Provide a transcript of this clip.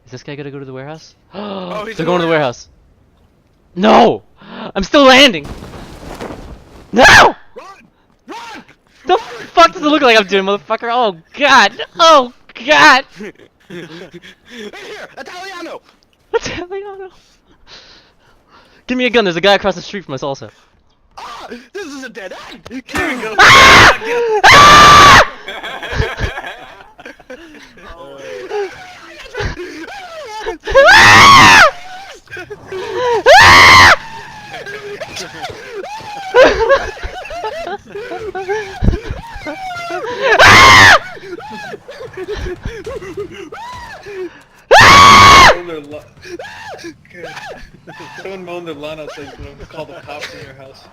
Is this guy gonna go to the warehouse? Oh, he's They're in going the to the warehouse. No! I'm still landing! No! Run! Run! The fuck does it look like I'm doing, motherfucker? Oh god! Oh god! Right here! Italiano! What's happening? Oh no. Give me a gun, there's a guy across the street from us also. Ah! This is a dead end! Here we go! Someone mowing their lawn outside. Call the cops in your house.